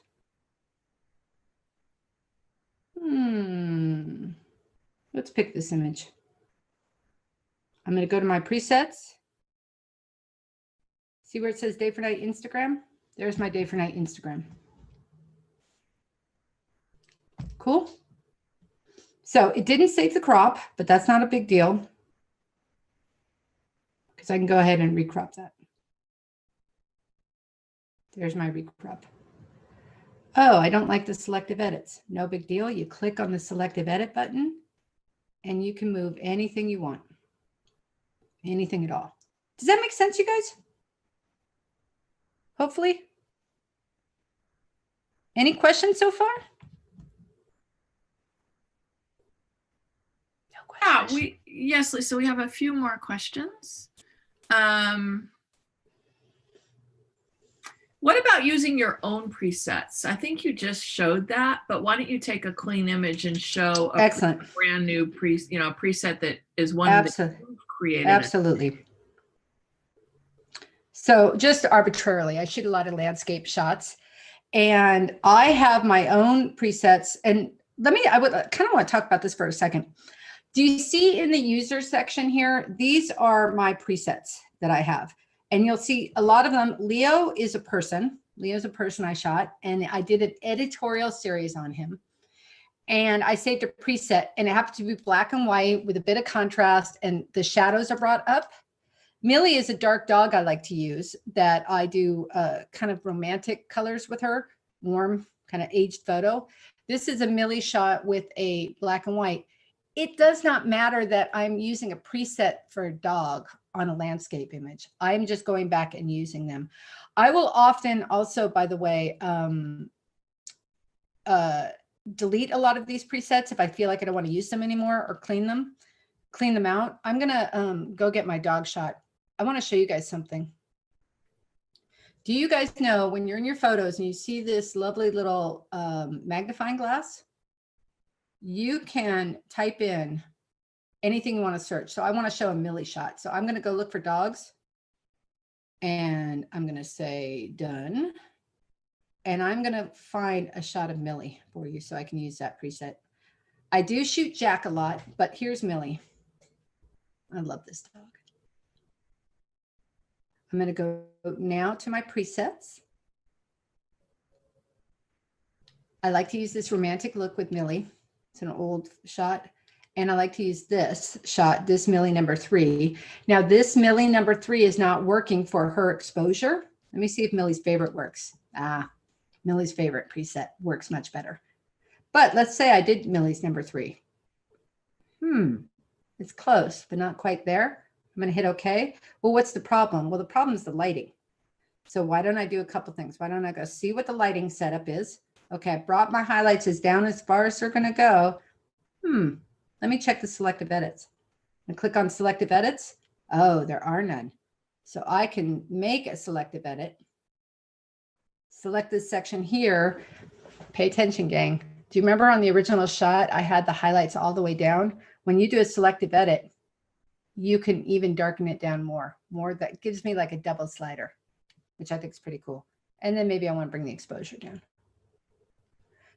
Speaker 2: Let's pick this image. I'm going to go to my presets. See where it says day for night Instagram? There's my day for night Instagram. Cool. So it didn't save the crop, but that's not a big deal because I can go ahead and recrop that. There's my recrop. Oh, I don't like the selective edits. No big deal. You click on the selective edit button and you can move anything you want. Anything at all. Does that make sense, you guys? Hopefully. Any questions so far? No questions.
Speaker 1: Yeah, yes, Lisa, we have a few more questions. What about using your own presets? I think you just showed that, but why don't you take a clean image and show a
Speaker 2: Excellent.
Speaker 1: brand new preset that is one
Speaker 2: Absolutely.
Speaker 1: that you've created?
Speaker 2: Absolutely. So just arbitrarily, I shoot a lot of landscape shots and I have my own presets. And I would kind of want to talk about this for a second. Do you see in the user section here, these are my presets that I have. And you'll see a lot of them. Leo is a person. Leo's a person I shot. And I did an editorial series on him. and I saved a preset, and it happened to be black and white with a bit of contrast, and the shadows are brought up. Millie is a dark dog I like to use that I do kind of romantic colors with her, warm, kind of aged photo. This is a Millie shot with a black and white. It does not matter that I'm using a preset for a dog on a landscape image. I'm just going back and using them. I will often also, by the way, delete a lot of these presets if I feel like I don't want to use them anymore, or clean them out. I'm gonna go get my dog shot. I want to show you guys something. Do you guys know when you're in your photos and you see this lovely little magnifying glass, you can type in anything you want to search. So I want to show a Millie shot. So I'm going to go look for dogs, and I'm going to say done. And I'm going to find a shot of Millie for you so I can use that preset. I do shoot Jack a lot, but here's Millie. I love this dog. I'm going to go now to my presets. I like to use this romantic look with Millie. It's an old shot. And I like to use this shot, this Millie number 3. Now this Millie number 3 is not working for her exposure. Let me see if Millie's favorite works. Millie's favorite preset works much better. But let's say I did Millie's number 3. It's close, but not quite there. I'm going to hit OK. Well, what's the problem? Well, the problem is the lighting. So why don't I do a couple things? Why don't I go see what the lighting setup is? Okay, I brought my highlights as down as far as they're going to go. Let me check the selective edits. And click on selective edits. Oh, there are none. So I can make a selective edit. Select this section here. Pay attention, gang. Do you remember on the original shot, I had the highlights all the way down? When you do a selective edit, you can even darken it down more. That gives me like a double slider, which I think is pretty cool. And then maybe I want to bring the exposure down.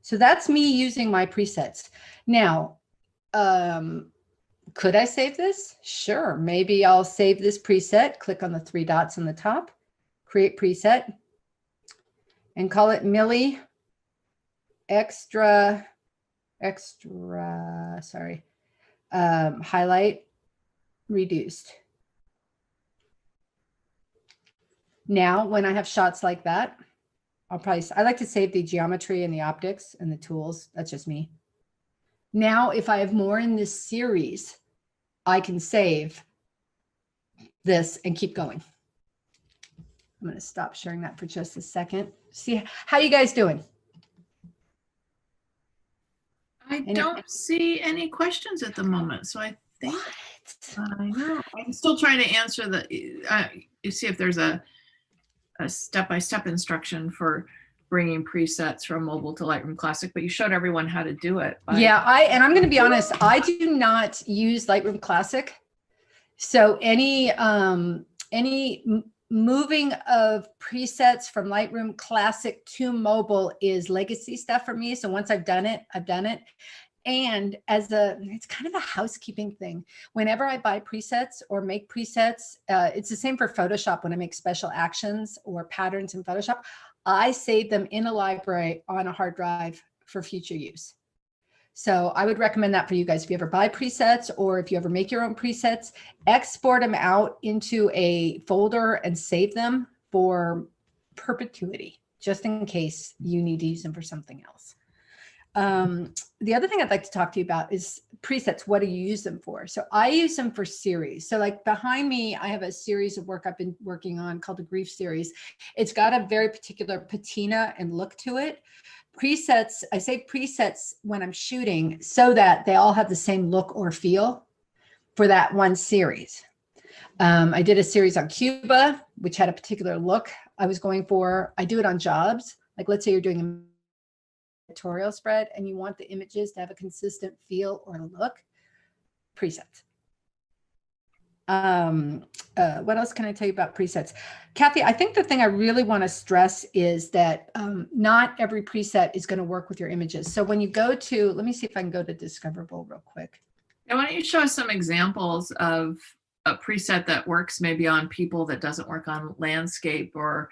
Speaker 2: So that's me using my presets. Now, could I save this? Sure. Maybe I'll save this preset, click on the 3 dots on the top, create preset, and call it Millie highlight reduced. Now, when I have shots like that, I like to save the geometry and the optics and the tools. That's just me. Now, if I have more in this series, I can save this and keep going. I'm going to stop sharing that for just a second. See, how you guys doing?
Speaker 1: I don't see any questions at the moment, so I think I know. I'm still trying to answer you see if there's a step-by-step instruction for bringing presets from mobile to Lightroom Classic, but you showed everyone how to do it.
Speaker 2: Yeah, I'm going to be honest, I do not use Lightroom Classic. So any moving of presets from Lightroom Classic to mobile is legacy stuff for me. So once I've done it, I've done it. And it's kind of a housekeeping thing. Whenever I buy presets or make presets, it's the same for Photoshop. When I make special actions or patterns in Photoshop, I save them in a library on a hard drive for future use. So I would recommend that for you guys. If you ever buy presets or if you ever make your own presets, export them out into a folder and save them for perpetuity, just in case you need to use them for something else. The other thing I'd like to talk to you about is presets. What do you use them for? So I use them for series. So like behind me, I have a series of work I've been working on called the Grief series. It's got a very particular patina and look to it. Presets, I say presets when I'm shooting so that they all have the same look or feel for that one series. I did a series on Cuba, which had a particular look I was going for. I do it on jobs. Like let's say you're doing a editorial spread and you want the images to have a consistent feel or look, presets. What else can I tell you about presets? Kathy, I think the thing I really want to stress is that not every preset is going to work with your images. So when you go to, let me see if I can go to Discoverable real quick.
Speaker 1: Now, why don't you show us some examples of a preset that works maybe on people that doesn't work on landscape or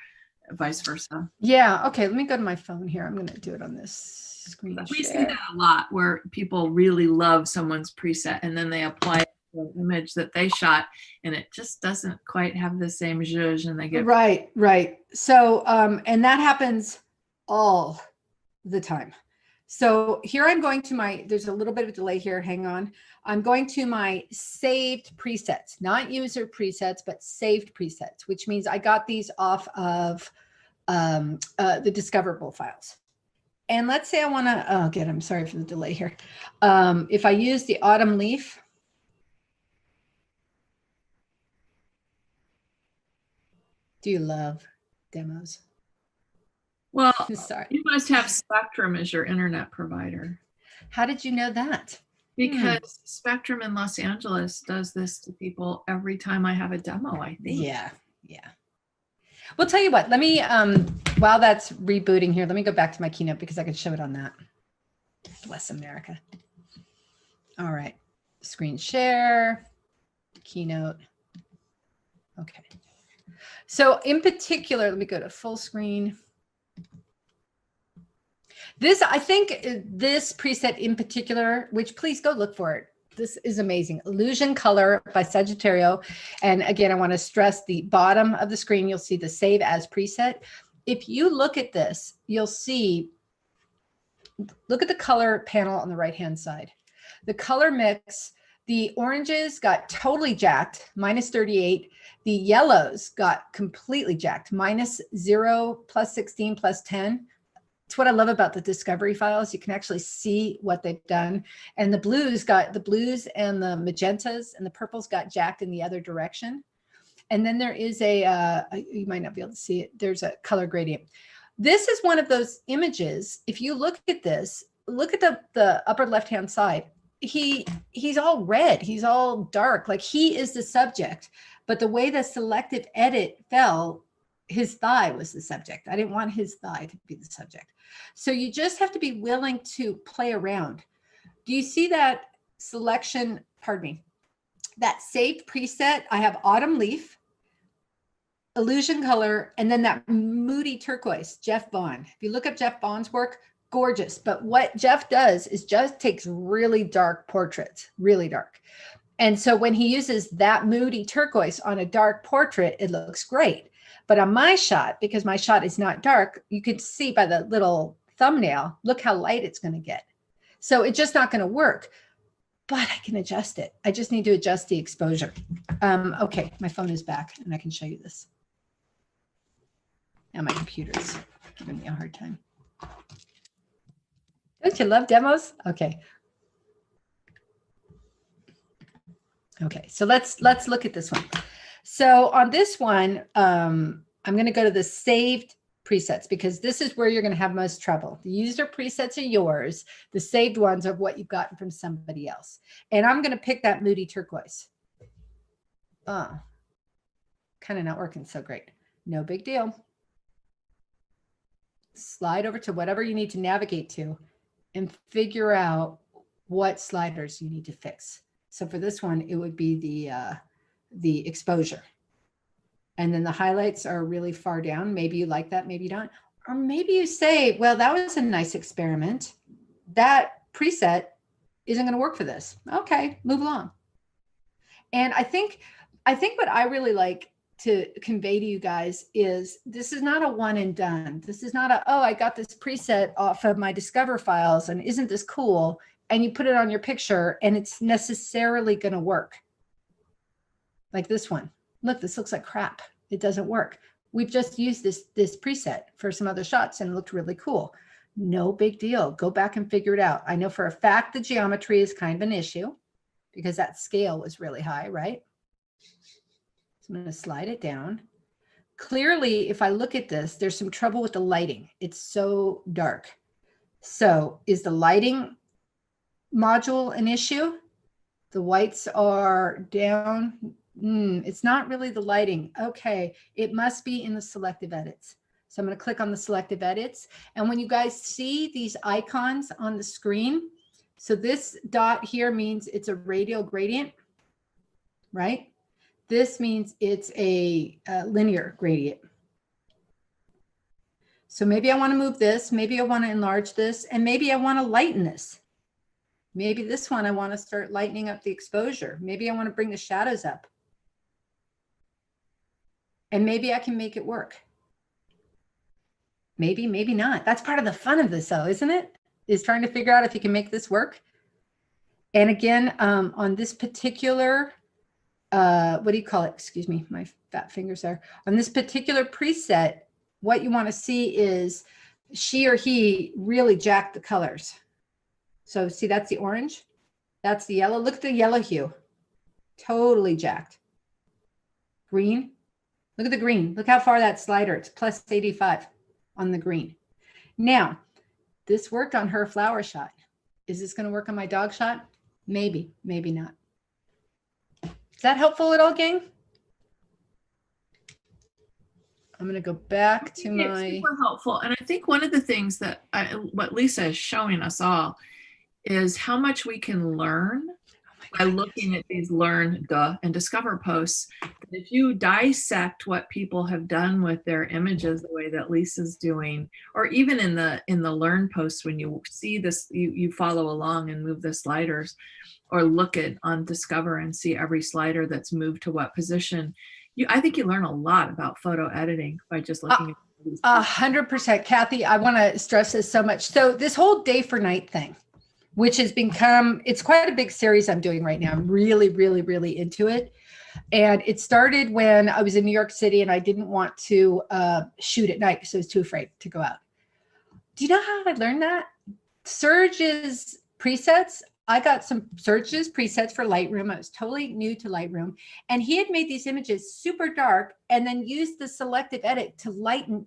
Speaker 1: vice versa?
Speaker 2: Yeah. Okay. Let me go to my phone here. I'm going to do it on this Screen
Speaker 1: We see
Speaker 2: share.
Speaker 1: that a lot where people really love someone's preset and then they apply it to an image that they shot and it just doesn't quite have the same zhuzh and they get
Speaker 2: Right, right. So, and that happens all the time. So here I'm going to my, there's a little bit of delay here, hang on. I'm going to my saved presets, not user presets, but saved presets, which means I got these off of the discoverable files. And let's say I want to, oh, again, I'm sorry for the delay here. If I use the autumn leaf, do you love demos?
Speaker 1: Well,
Speaker 2: Sorry.
Speaker 1: you must have Spectrum as your internet provider.
Speaker 2: How did you know that?
Speaker 1: Because Spectrum in Los Angeles does this to people every time I have a demo, I think.
Speaker 2: Yeah, yeah. Well, tell you what, let me, while that's rebooting here, let me go back to my Keynote because I can show it on that. Bless America. All right, screen share, Keynote. Okay. So in particular, let me go to full screen. This, I think this preset in particular, which please go look for it. This is amazing. Illusion Color by Sagittario. And again, I want to stress the bottom of the screen. You'll see the Save As preset. If you look at this, you'll see, look at the color panel on the right-hand side. The color mix, the oranges got totally jacked, -38. The yellows got completely jacked, -0, +16, +10. It's what I love about the discovery files. You can actually see what they've done. And the blues and the magentas and the purples got jacked in the other direction. And then there is you might not be able to see it. There's a color gradient. This is one of those images. If you look at this, look at the upper left-hand side. He's all red. He's all dark. Like he is the subject. But the way the selective edit fell, his thigh was the subject. I didn't want his thigh to be the subject. So you just have to be willing to play around. Do you see that selection? Pardon me. That saved preset, I have autumn leaf, illusion color, and then that moody turquoise, Jeff Bond. If you look up Jeff Bond's work, gorgeous. But what Jeff does is just takes really dark portraits, really dark. And so when he uses that moody turquoise on a dark portrait, it looks great. But on my shot, because my shot is not dark, you can see by the little thumbnail, look how light it's going to get. So it's just not going to work, but I can adjust it. I just need to adjust the exposure. Okay, my phone is back and I can show you this. Now my computer's giving me a hard time. Don't you love demos? Okay. Okay, so let's look at this one. So on this one, I'm going to go to the saved presets because this is where you're going to have most trouble. The user presets are yours. The saved ones are what you've gotten from somebody else. And I'm going to pick that moody turquoise. Oh, kind of not working so great. No big deal. Slide over to whatever you need to navigate to and figure out what sliders you need to fix. So for this one, it would be the exposure. And then the highlights are really far down. Maybe you like that, maybe you don't. Or maybe you say, well, that was a nice experiment. That preset isn't going to work for this. Okay, move along. And I think what I really like to convey to you guys is this is not a one and done. This is not oh, I got this preset off of my Discover files and isn't this cool? And you put it on your picture and it's necessarily going to work. Like this one. Look, this looks like crap. It doesn't work. We've just used this preset for some other shots and it looked really cool. No big deal. Go back and figure it out. I know for a fact the geometry is kind of an issue because that scale was really high, right? So I'm going to slide it down. Clearly, if I look at this, there's some trouble with the lighting. It's so dark. So is the lighting module an issue? The whites are down. It's not really the lighting. Okay, it must be in the selective edits. So I'm going to click on the selective edits. And when you guys see these icons on the screen, so this dot here means it's a radial gradient, right? This means it's a linear gradient. So maybe I want to move this, maybe I want to enlarge this, and maybe I want to lighten this. Maybe this one, I want to start lightening up the exposure. Maybe I want to bring the shadows up. And maybe I can make it work. Maybe, maybe not. That's part of the fun of this though, isn't it? Is trying to figure out if you can make this work. And again, on this particular, what do you call it? Excuse me, my fat fingers there. On this particular preset, what you want to see is she or he really jacked the colors. So see, that's the orange. That's the yellow. Look at the yellow hue. Totally jacked. Green. Look at the green. Look how far that slider. It's plus 85 on the green. Now, this worked on her flower shot. Is this going to work on my dog shot? Maybe, maybe not. Is that helpful at all, gang? I'm going to go back to my...
Speaker 1: It's super helpful. And I think one of the things that what Lisa is showing us all is how much we can learn by looking at these learn, and discover posts. If you dissect what people have done with their images the way that Lisa's doing, or even in the learn posts, when you see this, you follow along and move the sliders, or look at on discover and see every slider that's moved to what position. I think you learn a lot about photo editing by just looking at these.
Speaker 2: 100%. Kathy, I want to stress this so much. So this whole day for night thing, which has become, it's quite a big series I'm doing right now. I'm really, really, really into it. And it started when I was in New York City and I didn't want to shoot at night because I was too afraid to go out. Do you know how I learned that? Serge's presets. I got some Serge's presets for Lightroom. I was totally new to Lightroom. And he had made these images super dark and then used the selective edit to lighten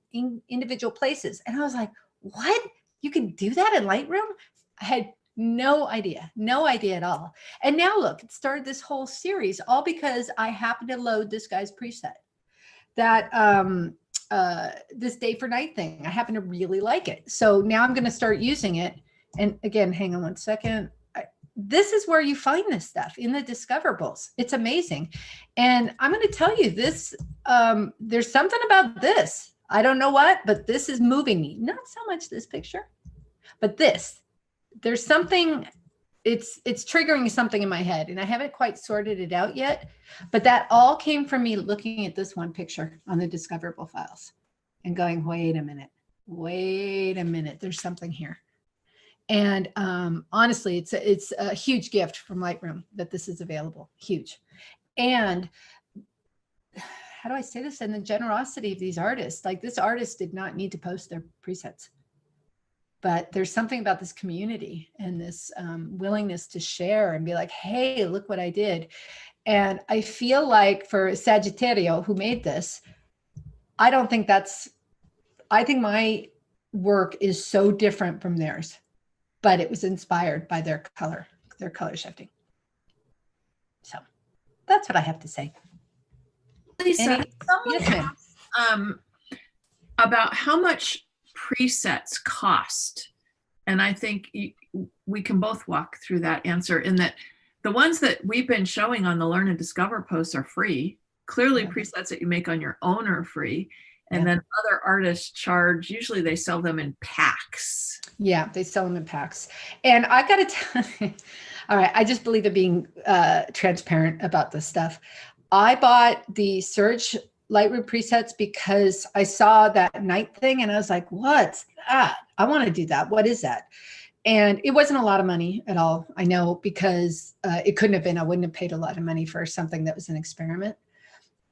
Speaker 2: individual places. And I was like, what? You can do that in Lightroom? I had no idea at all. And now look, it started this whole series all because I happened to load this guy's preset. That this day for night thing, I happen to really like it. So now I'm going to start using it. And again, hang on one second. This is where you find this stuff in the discoverables. It's amazing. And I'm going to tell you this, there's something about this. I don't know what, but this is moving me. Not so much this picture, but this. There's something, it's triggering something in my head and I haven't quite sorted it out yet, but that all came from me looking at this one picture on the discoverable files and going, wait a minute, there's something here. And honestly, it's a huge gift from Lightroom that this is available, huge. And how do I say this? And the generosity of these artists, like this artist did not need to post their presets. But there's something about this community and this willingness to share and be like, hey, look what I did. And I feel like for Sagittario, who made this, I think my work is so different from theirs, but it was inspired by their color shifting. So that's what I have to say.
Speaker 1: Lisa, someone asked about how much presets cost. And I think we can both walk through that answer in that the ones that we've been showing on the Learn and Discover posts are free. Clearly, presets that you make on your own are free. And then other artists charge, usually they sell them in packs. Yeah,
Speaker 2: they sell them in packs. And I got to tell you, all right, I just believe in being transparent about this stuff. I bought the Surge Lightroom presets because I saw that night thing and I was like, what's that? I want to do that. What is that? And it wasn't a lot of money at all. I know, because it couldn't have been. I wouldn't have paid a lot of money for something that was an experiment.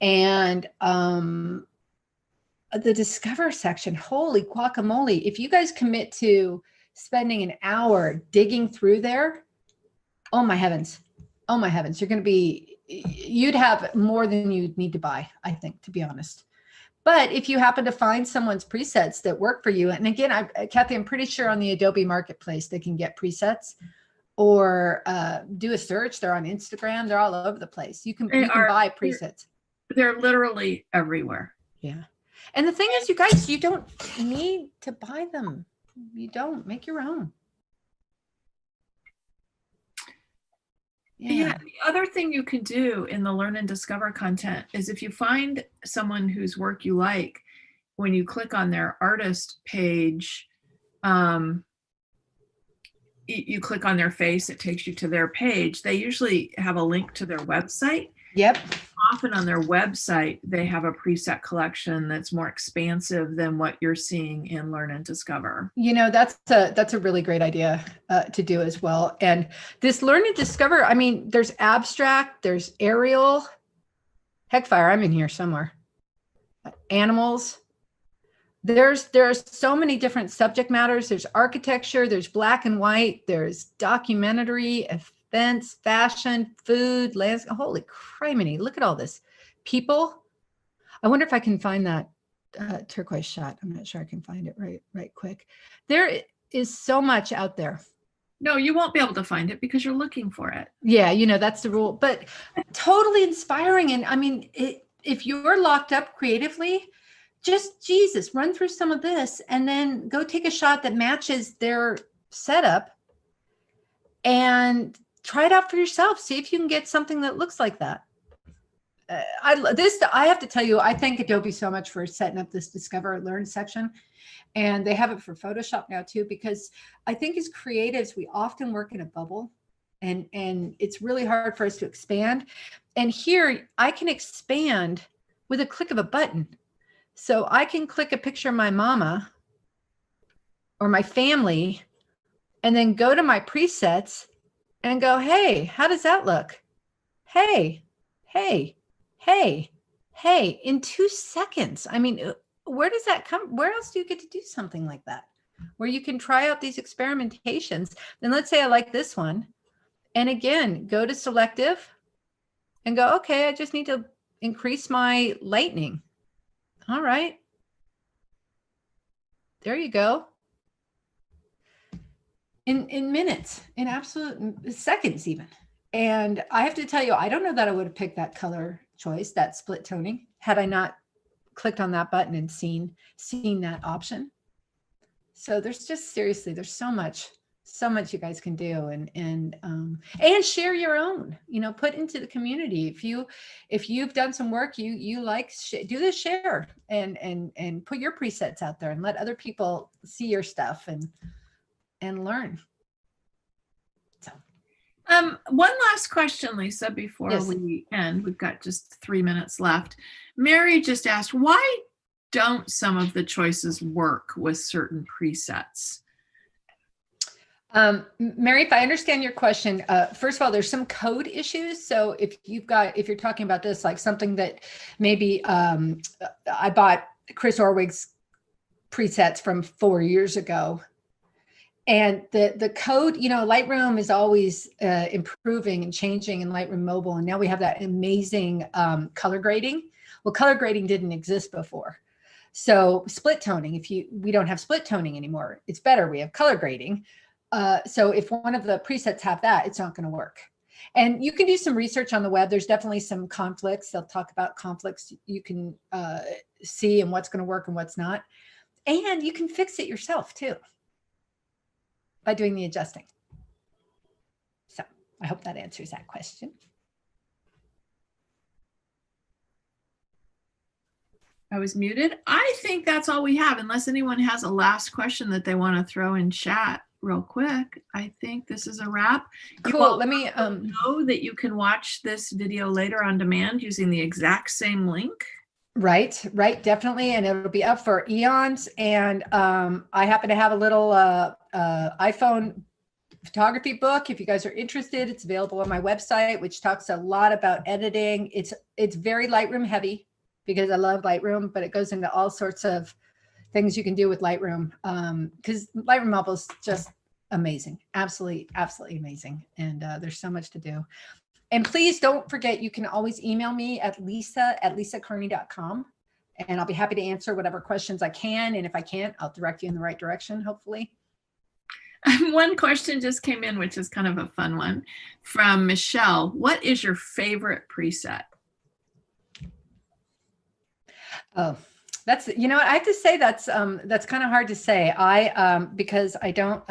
Speaker 2: And the Discover section, holy guacamole. If you guys commit to spending an hour digging through there, oh my heavens, you're going to be, you'd have more than you need to buy, I think, to be honest. But if you happen to find someone's presets that work for you, and again, Kathy, I'm pretty sure on the Adobe Marketplace, they can get presets, or do a search. They're on Instagram. They're all over the place. You can buy presets.
Speaker 1: They're literally everywhere.
Speaker 2: Yeah. And the thing is, you guys, you don't need to buy them. You don't. Make your own.
Speaker 1: Yeah. The other thing you can do in the Learn and Discover content is if you find someone whose work you like, when you click on their artist page, you click on their face, it takes you to their page. They usually have a link to their website.
Speaker 2: Yep.
Speaker 1: Often on their website, they have a preset collection that's more expansive than what you're seeing in Learn and Discover.
Speaker 2: You know, that's a really great idea to do as well. And this Learn and Discover, I mean, there's abstract, there's aerial, heckfire, I'm in here somewhere. Animals. There's so many different subject matters. There's architecture, there's black and white, there's documentary, events, fashion, food, landscape. Holy criminy, look at all this. People. I wonder if I can find that turquoise shot. I'm not sure I can find it right quick. There is so much out there.
Speaker 1: No, you won't be able to find it because you're looking for it.
Speaker 2: Yeah, you know, that's the rule, but totally inspiring. And I mean, if you're locked up creatively, just Jesus, run through some of this and then go take a shot that matches their setup and try it out for yourself. See if you can get something that looks like that. I have to tell you, I thank Adobe so much for setting up this Discover Learn section. And they have it for Photoshop now too, because I think as creatives, we often work in a bubble and it's really hard for us to expand. And here I can expand with a click of a button. So I can click a picture of my mama or my family and then go to my presets and go, hey, how does that look? Hey, in 2 seconds. I mean, where does that come? Where else do you get to do something like that? Where you can try out these experimentations. Then let's say I like this one. And again, go to selective and go, okay, I just need to increase my lightning. All right. There you go. In minutes, in absolute seconds even. And I have to tell you, I don't know that I would have picked that color choice, that split toning, had I not clicked on that button and seen that option. So there's just seriously, there's so much you guys can do and share your own, you know, put into the community. If you've done some work, you like, do this, share and put your presets out there and let other people see your stuff and learn. So.
Speaker 1: One last question, Lisa, before
Speaker 2: Yes.
Speaker 1: we end. We've got just 3 minutes left. Mary just asked, why don't some of the choices work with certain presets?
Speaker 2: Mary, if I understand your question, first of all, there's some code issues. So if you're talking about this, like something that maybe I bought Chris Orwig's presets from 4 years ago. And the code, you know, Lightroom is always improving and changing in Lightroom Mobile. And now we have that amazing color grading. Well, color grading didn't exist before. So split toning, we don't have split toning anymore. It's better. We have color grading. So if one of the presets have that, it's not going to work. And you can do some research on the web. There's definitely some conflicts. They'll talk about conflicts you can see and what's going to work and what's not. And you can fix it yourself too by doing the adjusting. So I hope that answers that question.
Speaker 1: I was muted. I think that's all we have, unless anyone has a last question that they want to throw in chat real quick. I think this is a wrap.
Speaker 2: Cool. Let me
Speaker 1: know that you can watch this video later on demand using the exact same link.
Speaker 2: Right, definitely. And it'll be up for eons. And I happen to have a little iPhone photography book. If you guys are interested, it's available on my website, which talks a lot about editing. It's very Lightroom heavy because I love Lightroom, but it goes into all sorts of things you can do with Lightroom because Lightroom Mobile is just amazing. Absolutely amazing. And there's so much to do. And please don't forget, you can always email me at lisa@lisakearney.com. And I'll be happy to answer whatever questions I can. And if I can't, I'll direct you in the right direction, hopefully.
Speaker 1: One question just came in, which is kind of a fun one from Michelle. What is your favorite preset?
Speaker 2: Oh, that's, you know what, I have to say that's kind of hard to say. Because I don't,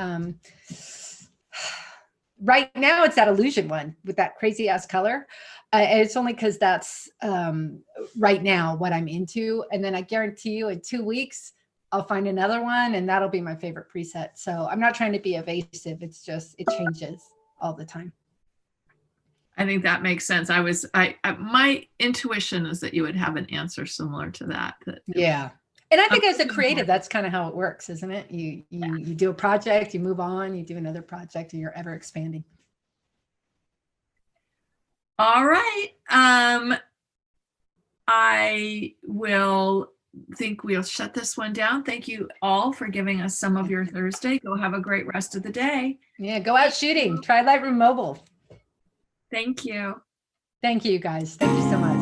Speaker 2: right now it's that illusion one with that crazy ass color. It's only because that's right now what I'm into. And then I guarantee you in 2 weeks, I'll find another one and that'll be my favorite preset. So I'm not trying to be evasive. It's just, it changes all the time.
Speaker 1: I think that makes sense. My intuition is that you would have an answer similar to that.
Speaker 2: Yeah. And I think as a creative, that's kind of how it works, isn't it? You do a project, you move on, you do another project, and you're ever expanding.
Speaker 1: All right. I will think we'll shut this one down. Thank you all for giving us some of your Thursday. Go have a great rest of the day.
Speaker 2: Yeah, go out shooting. Try Lightroom Mobile.
Speaker 1: Thank you.
Speaker 2: Thank you, guys. Thank you so much.